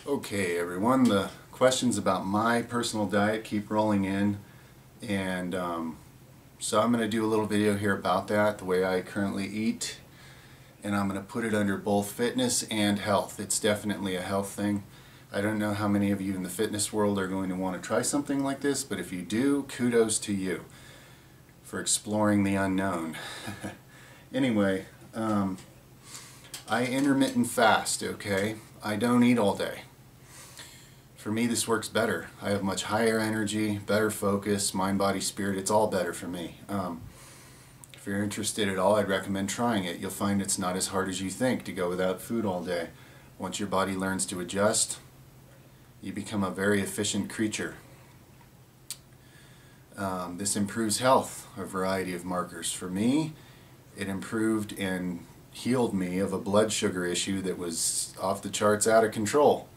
Okay everyone, the questions about my personal diet keep rolling in, and so I'm going to do a little video here about that, the way I currently eat, and I'm going to put it under both fitness and health. It's definitely a health thing. I don't know how many of you in the fitness world are going to want to try something like this, but if you do, kudos to you for exploring the unknown. Anyway, I intermittent fast, okay? I don't eat all day. For me, this works better. I have much higher energy, better focus, mind, body, spirit. It's all better for me. If you're interested at all, I'd recommend trying it. You'll find it's not as hard as you think to go without food all day. Once your body learns to adjust, you become a very efficient creature. This improves health, a variety of markers. For me, it improved and healed me of a blood sugar issue that was off the charts, out of control.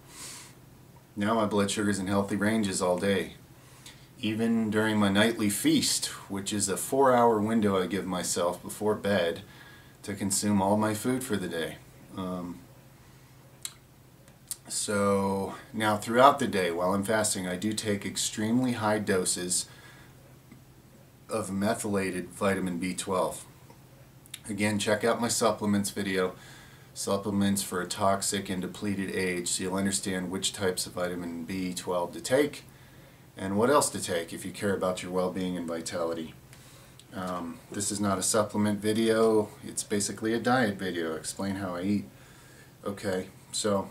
Now my blood sugar is in healthy ranges all day. Even during my nightly feast, which is a 4-hour window I give myself before bed to consume all my food for the day. So now throughout the day while I'm fasting, I do take extremely high doses of methylated vitamin B12. Again, check out my supplements video. Supplements for a toxic and depleted age, so you'll understand which types of vitamin B12 to take and what else to take if you care about your well-being and vitality. This is not a supplement video, it's basically a diet video. Explain how I eat. Okay, so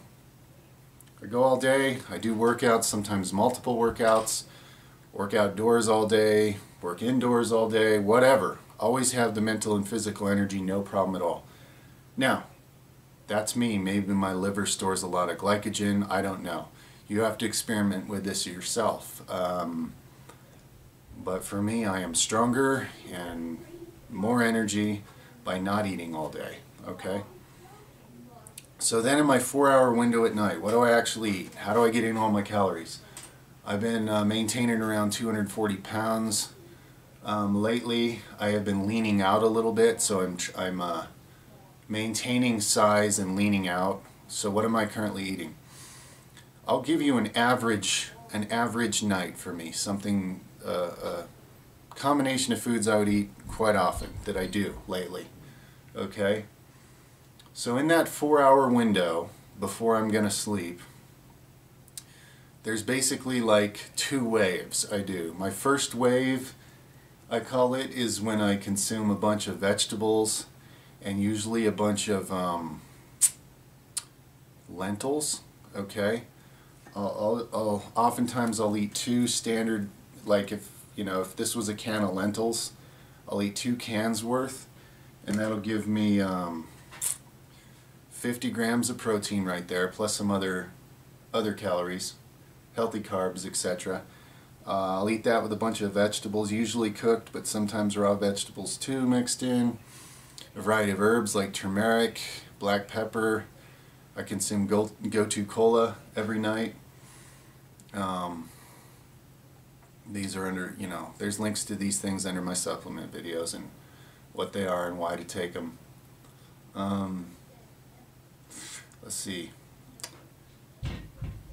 I go all day, I do workouts, sometimes multiple workouts, work outdoors all day, work indoors all day, whatever. Always have the mental and physical energy, no problem at all. Now, that's me. Maybe my liver stores a lot of glycogen. I don't know. You have to experiment with this yourself. But for me, I am stronger and more energy by not eating all day. Okay? So then in my 4-hour window at night, what do I actually eat? How do I get in all my calories? I've been maintaining around 240 pounds. Lately, I have been leaning out a little bit, so I'm maintaining size and leaning out. So what am I currently eating? I'll give you an average night for me. Something, a combination of foods I would eat quite often that I do lately. Okay? So in that 4-hour window before I'm gonna sleep, there's basically like 2 waves I do. My first wave, I call it, is when I consume a bunch of vegetables and usually a bunch of lentils. Okay, oftentimes I'll eat 2 standard, like if this was a can of lentils, I'll eat 2 cans worth, and that'll give me 50 grams of protein right there, plus some other calories, healthy carbs, etc. I'll eat that with a bunch of vegetables, usually cooked, but sometimes raw vegetables too mixed in. A variety of herbs like turmeric, black pepper. I consume go-to cola every night. These are under, there's links to these things under my supplement videos and what they are and why to take them. Let's see.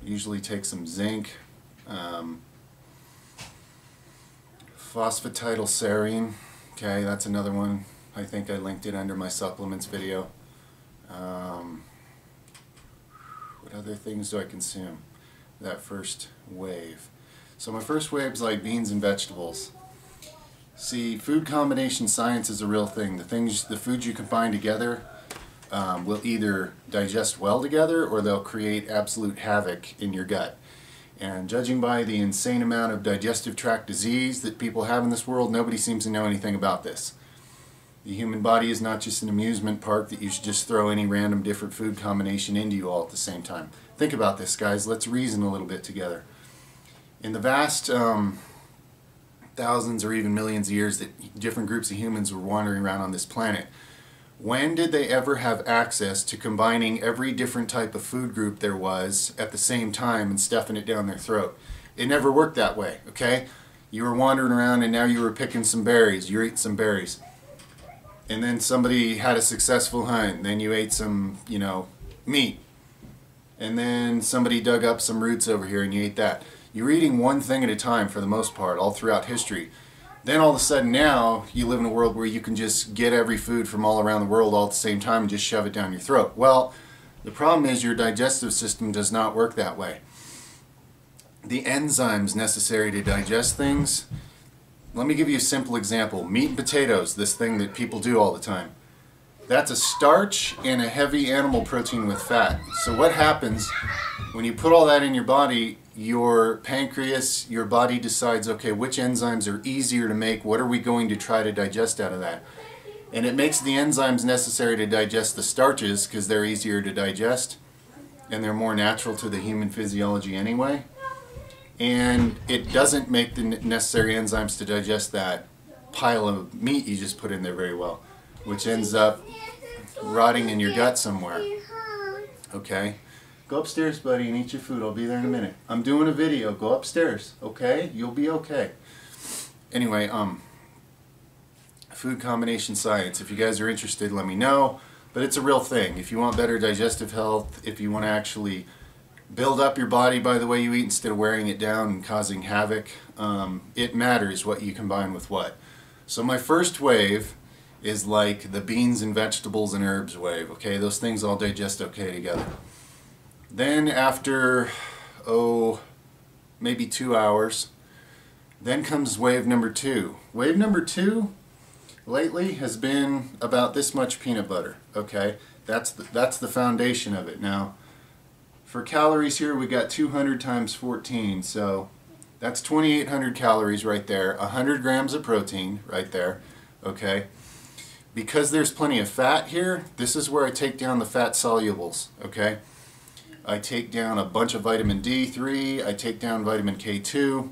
Usually take some zinc. Phosphatidylserine. Okay, that's another one. I think I linked it under my supplements video. What other things do I consume? That first wave. So my first wave is like beans and vegetables. See, food combination science is a real thing. The foods you combine together will either digest well together or they'll create absolute havoc in your gut. And judging by the insane amount of digestive tract disease that people have in this world, nobody seems to know anything about this. The human body is not just an amusement park that you should just throw any random different food combination into you all at the same time. Think about this, guys. Let's reason a little bit together. In the vast thousands or even millions of years that different groups of humans were wandering around on this planet, when did they ever have access to combining every different type of food group there was at the same time and stuffing it down their throat? It never worked that way, okay? You were wandering around and now you were picking some berries. You're eating some berries. And then somebody had a successful hunt, and then you ate some, meat. and then somebody dug up some roots over here and you ate that. You're eating one thing at a time for the most part, all throughout history. Then all of a sudden now, you live in a world where you can just get every food from all around the world all at the same time and just shove it down your throat. Well, the problem is your digestive system does not work that way. The enzymes necessary to digest things, let me give you a simple example. Meat and potatoes, this thing that people do all the time. That's a starch and a heavy animal protein with fat. So what happens when you put all that in your body, your pancreas, your body decides, okay, which enzymes are easier to make, what are we going to try to digest out of that? And it makes the enzymes necessary to digest the starches because they're easier to digest and they're more natural to the human physiology anyway. And it doesn't make the necessary enzymes to digest that pile of meat you just put in there very well, which ends up rotting in your gut somewhere. Okay? Go upstairs, buddy, and eat your food. I'll be there in a minute. I'm doing a video. Go upstairs, okay? You'll be okay. Anyway, food combination science. If you guys are interested, let me know. But it's a real thing. If you want better digestive health, if you want to actually build up your body by the way you eat instead of wearing it down and causing havoc, it matters what you combine with what. So my first wave is like the beans and vegetables and herbs wave. Okay, those things all digest okay together. Then after, maybe 2 hours, then comes wave number 2. Wave number 2 lately has been about this much peanut butter. Okay, that's the foundation of it. Now, for calories here, we got 200 times 14, so that's 2,800 calories right there. 100 grams of protein right there. Okay, because there's plenty of fat here, this is where I take down the fat solubles. Okay. I take down a bunch of vitamin D3, I take down vitamin K2,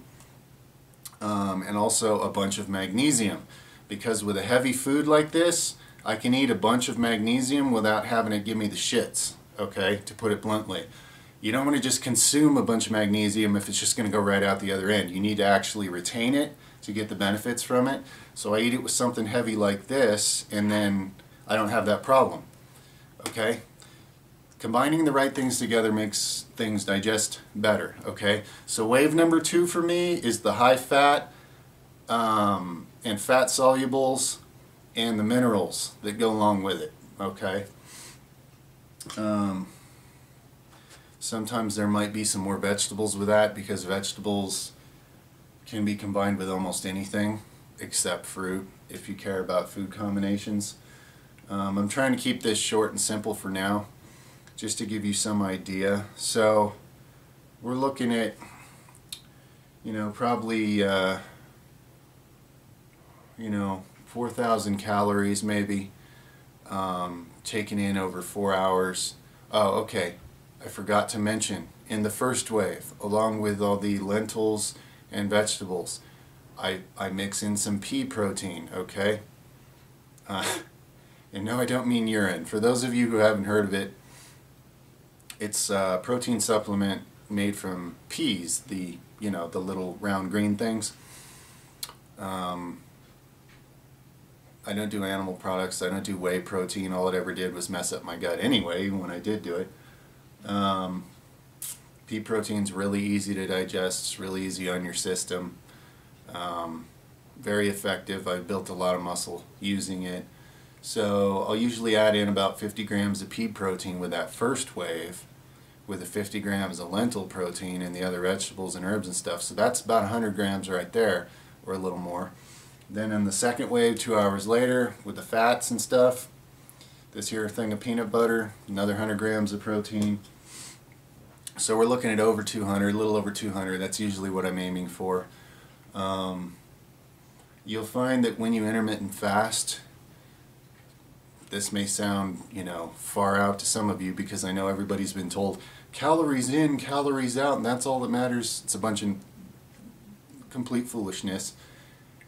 and also a bunch of magnesium. Because with a heavy food like this, I can eat a bunch of magnesium without having it give me the shits, okay, to put it bluntly. You don't want to just consume a bunch of magnesium if it's just going to go right out the other end. You need to actually retain it to get the benefits from it. So I eat it with something heavy like this, and then I don't have that problem, okay? Combining the right things together makes things digest better, okay? So wave number 2 for me is the high fat and fat solubles and the minerals that go along with it, okay? Sometimes there might be some more vegetables with that because vegetables can be combined with almost anything except fruit if you care about food combinations. I'm trying to keep this short and simple for now, just to give you some idea. So we're looking at, probably 4,000 calories maybe, taken in over 4 hours. Oh, okay, I forgot to mention, in the first wave, along with all the lentils and vegetables, I mix in some pea protein, okay? And no, I don't mean urine. For those of you who haven't heard of it, it's a protein supplement made from peas, the little round green things. I don't do animal products. I don't do whey protein. All it ever did was mess up my gut anyway, even when I did do it. Pea protein's really easy to digest. It's really easy on your system. Very effective. I built a lot of muscle using it. So I'll usually add in about 50 grams of pea protein with that first wave, with the 50 grams of lentil protein and the other vegetables and herbs and stuff. So that's about 100 grams right there, or a little more. Then in the second wave, 2 hours later, with the fats and stuff, this here thing of peanut butter, another 100 grams of protein. So we're looking at over 200, a little over 200. That's usually what I'm aiming for. You'll find that when you intermittent fast, this may sound, far out to some of you, because I know everybody's been told calories in, calories out, and that's all that matters. It's a bunch of complete foolishness.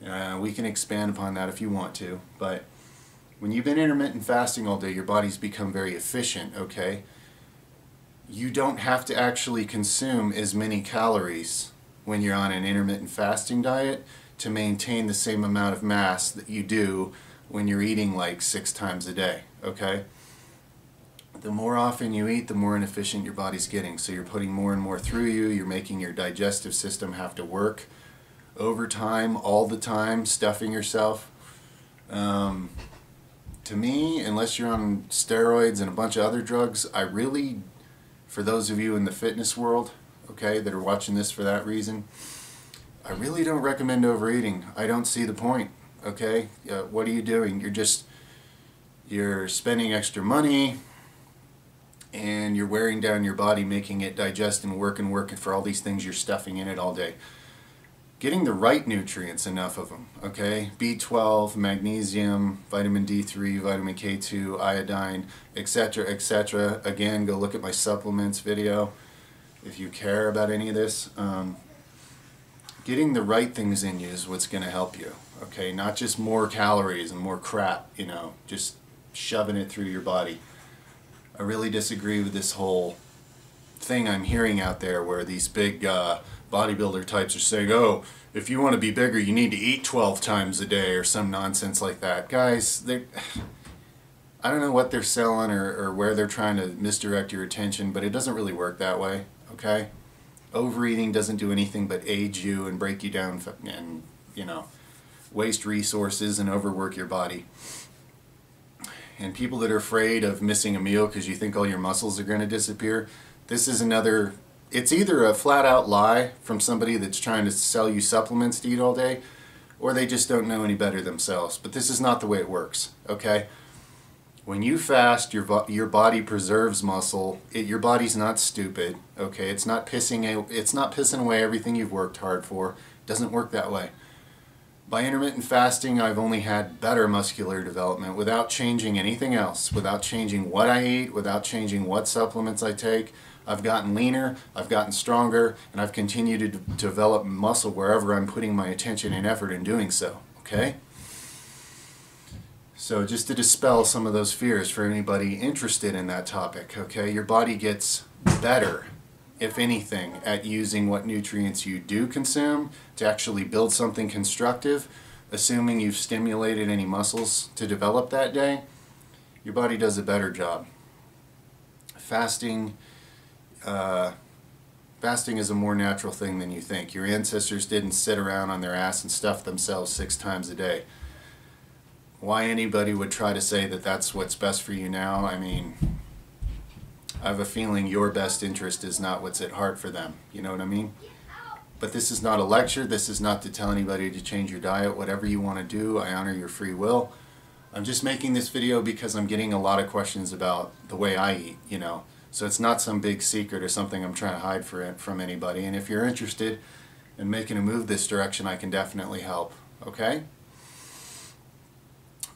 We can expand upon that if you want to, but when you've been intermittent fasting all day, your body's become very efficient, okay? You don't have to actually consume as many calories when you're on an intermittent fasting diet to maintain the same amount of mass that you do when you're eating like 6 times a day, okay? The more often you eat, the more inefficient your body's getting. So you're putting more and more through you. You're making your digestive system have to work overtime, all the time, stuffing yourself. To me, unless you're on steroids and a bunch of other drugs, I really, for those of you in the fitness world, okay, that are watching this for that reason, I really don't recommend overeating. I don't see the point, okay? What are you doing? You're spending extra money, and you're wearing down your body, making it digest and work for all these things you're stuffing in it all day. Getting the right nutrients, enough of them, okay? B12, magnesium, vitamin D3, vitamin K2, iodine, etc., etc. Again, go look at my supplements video if you care about any of this. Getting the right things in you is what's going to help you, okay? Not just more calories and more crap, you know, just shoving it through your body. I really disagree with this whole thing I'm hearing out there where these big bodybuilder types are saying, oh, if you want to be bigger, you need to eat 12 times a day or some nonsense like that. Guys, I don't know what they're selling or where they're trying to misdirect your attention, but it doesn't really work that way, okay? Overeating doesn't do anything but age you and break you down and, you know, waste resources and overwork your body. And people that are afraid of missing a meal because you think all your muscles are going to disappear, this is another, it's either a flat out lie from somebody that's trying to sell you supplements to eat all day, or they just don't know any better themselves. But this is not the way it works, okay? When you fast, your body preserves muscle. Your body's not stupid, okay? It's not pissing away everything you've worked hard for. It doesn't work that way. By intermittent fasting, I've only had better muscular development without changing anything else, without changing what I eat, without changing what supplements I take. I've gotten leaner, I've gotten stronger, and I've continued to develop muscle wherever I'm putting my attention and effort in doing so, okay? So just to dispel some of those fears for anybody interested in that topic, okay? Your body gets better, if anything, at using what nutrients you do consume to actually build something constructive, assuming you've stimulated any muscles to develop that day. Your body does a better job. Fasting is a more natural thing than you think. Your ancestors didn't sit around on their ass and stuff themselves 6 times a day. Why anybody would try to say that that's what's best for you now, I mean, I have a feeling your best interest is not what's at heart for them. You know what I mean? But this is not a lecture. This is not to tell anybody to change your diet. Whatever you want to do, I honor your free will. I'm just making this video because I'm getting a lot of questions about the way I eat, you know. So it's not some big secret or something I'm trying to hide from anybody. And if you're interested in making a move this direction, I can definitely help. Okay?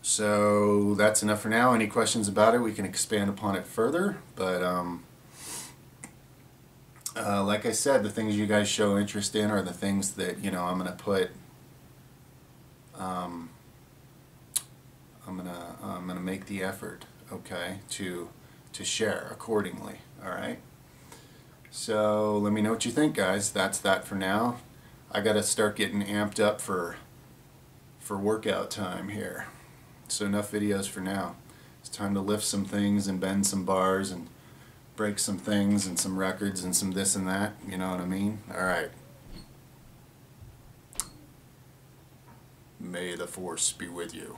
So that's enough for now. Any questions about it, we can expand upon it further. But like I said, the things you guys show interest in are the things that, you know, I'm going to put, I'm going to make the effort, okay, to share accordingly. All right. So let me know what you think, guys. That's that for now. I got to start getting amped up for workout time here. So enough videos for now. It's time to lift some things and bend some bars and break some things and some records and some this and that. You know what I mean? Alright. May the force be with you.